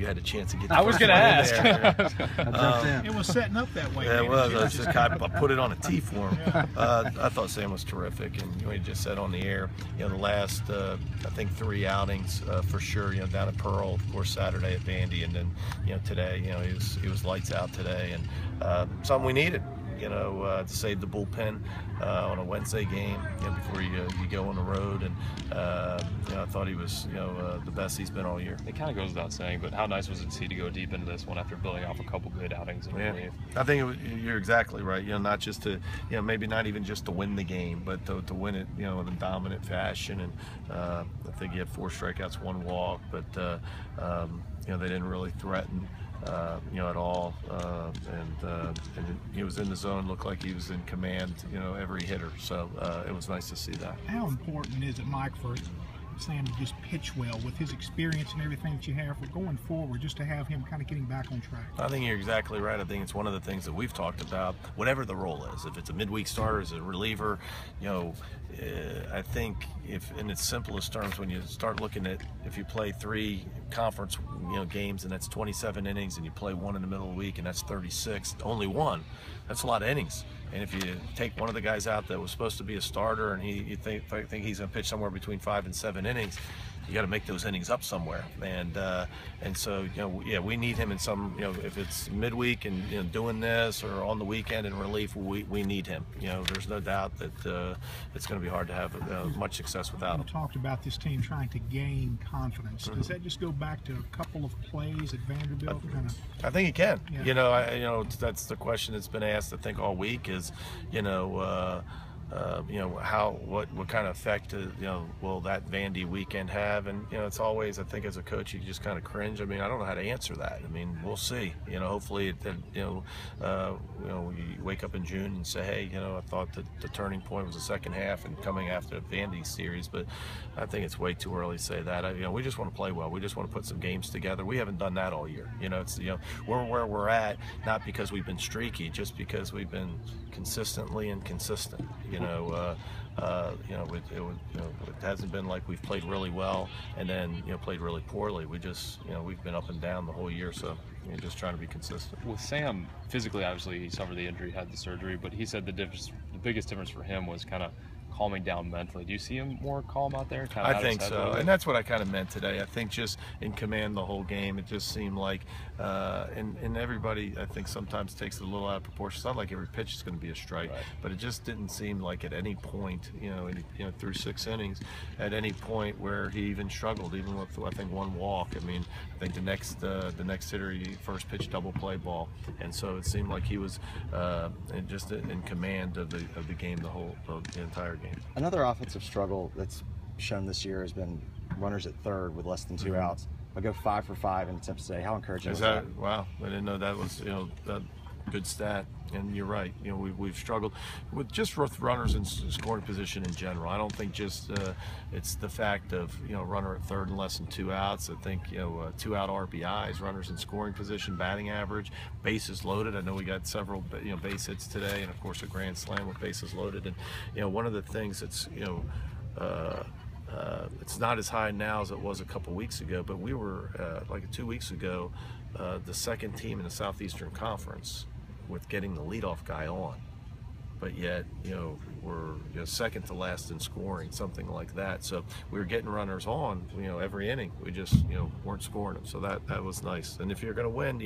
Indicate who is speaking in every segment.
Speaker 1: you had a chance to get.
Speaker 2: I was going to ask.
Speaker 3: It was setting up that way.
Speaker 1: Yeah, well, I put it on a tee for him. I thought Sam was terrific, and he just said on the air, the last I think 3 outings for sure. Down at Pearl, of course, Saturday at Vandy, and then today, he was lights out today, and something we needed. To save the bullpen on a Wednesday game, before you go on the road, and I thought he was, the best he's been all year.
Speaker 2: It kind of goes without saying, but how nice was it to see to go deep into this one after building off a couple good outings in relief?
Speaker 1: I think you're exactly right. Not just to, maybe not even just to win the game, but to win it, in a dominant fashion. And I think he had 4 strikeouts, 1 walk, but they didn't really threaten. At all, and he was in the zone, looked like he was in command, every hitter, so it was nice to see that.
Speaker 3: How important is it, Mike, for Sam to just pitch well with his experience and everything that you have for going forward, just to have him kind of getting back on track?
Speaker 1: I think you're exactly right. I think it's one of the things that we've talked about, whatever the role is, if it's a midweek starter, as a reliever, I think in its simplest terms, when you start looking at, if you play 3 conference games and that's 27 innings, and you play 1 in the middle of the week and that's 36, only 1, that's a lot of innings. And if you take one of the guys out that was supposed to be a starter, and you think he's going to pitch somewhere between 5 and 7 innings, you got to make those innings up somewhere. And so we need him in some, if it's midweek and doing this, or on the weekend in relief, we need him. There's no doubt that it's going to be hard to have much success without him.
Speaker 3: You talked about this team trying to gain confidence. Does that just go back to a couple of plays at Vanderbilt?
Speaker 1: I think he can.
Speaker 3: Yeah.
Speaker 1: That's the question that's been asked, I think, all week is, what kind of effect will that Vandy weekend have? And it's always, I think, as a coach, you just kind of cringe. I mean, I don't know how to answer that. I mean, we'll see. Hopefully you wake up in June and say, hey, I thought that the turning point was the second half and coming after the Vandy series, but I think it's way too early to say that. We just want to play well. We just want to put some games together. We haven't done that all year. We're where we're at, not because we've been streaky, just because we've been consistently inconsistent. It hasn't been like we've played really well and then played really poorly. We just we've been up and down the whole year, so just trying to be consistent.
Speaker 2: With Sam, physically, obviously he suffered the injury, had the surgery, but he said the biggest difference for him was kind of calming down mentally. Do you see him more calm out there?
Speaker 1: I think so, and that's what I kind of meant today. I think just in command the whole game. It just seemed like, and everybody, I think, sometimes takes it a little out of proportion. It's not like every pitch is going to be a strike, right, but it just didn't seem like at any point, through 6 innings, at any point where he even struggled, even with, I think, 1 walk. I mean, I think the next hitter, he first pitch double play ball, and so it seemed like he was just in command of the game, the entire game.
Speaker 4: Another offensive struggle that's shown this year has been runners at third with less than 2 outs. I go 5 for 5 in attempts today. How encouraging is that?
Speaker 1: Wow, I didn't know that was that good stat. And you're right. We've struggled with just runners in scoring position in general. I don't think just it's the fact of runner at third and less than 2 outs. I think 2 out RBIs, runners in scoring position, batting average, bases loaded. I know we got several base hits today, and of course a grand slam with bases loaded. And one of the things that's it's not as high now as it was a couple weeks ago, but we were like 2 weeks ago the second team in the Southeastern Conference with getting the leadoff guy on, but yet we're second to last in scoring, something like that. So we were getting runners on every inning. We just weren't scoring them. So that was nice. And if you're going to win,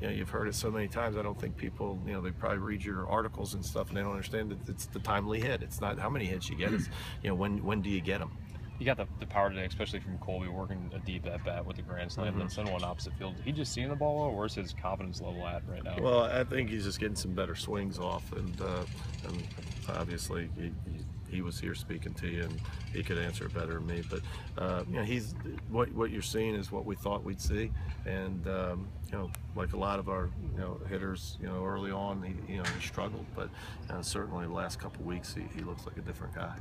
Speaker 1: you've heard it so many times. I don't think people they probably read your articles and stuff and they don't understand that it's the timely hit. It's not how many hits you get. It's when do you get them.
Speaker 2: You got the power today, especially from Colby, working a deep at bat with the grand slam, and then send one opposite field. He just seeing the ball well, or where's his confidence level at right now?
Speaker 1: Well, I think he's just getting some better swings off, and obviously he was here speaking to you, and he could answer it better than me. But he's what you're seeing is what we thought we'd see, and like a lot of our hitters, early on he struggled, but certainly the last couple of weeks he looks like a different guy.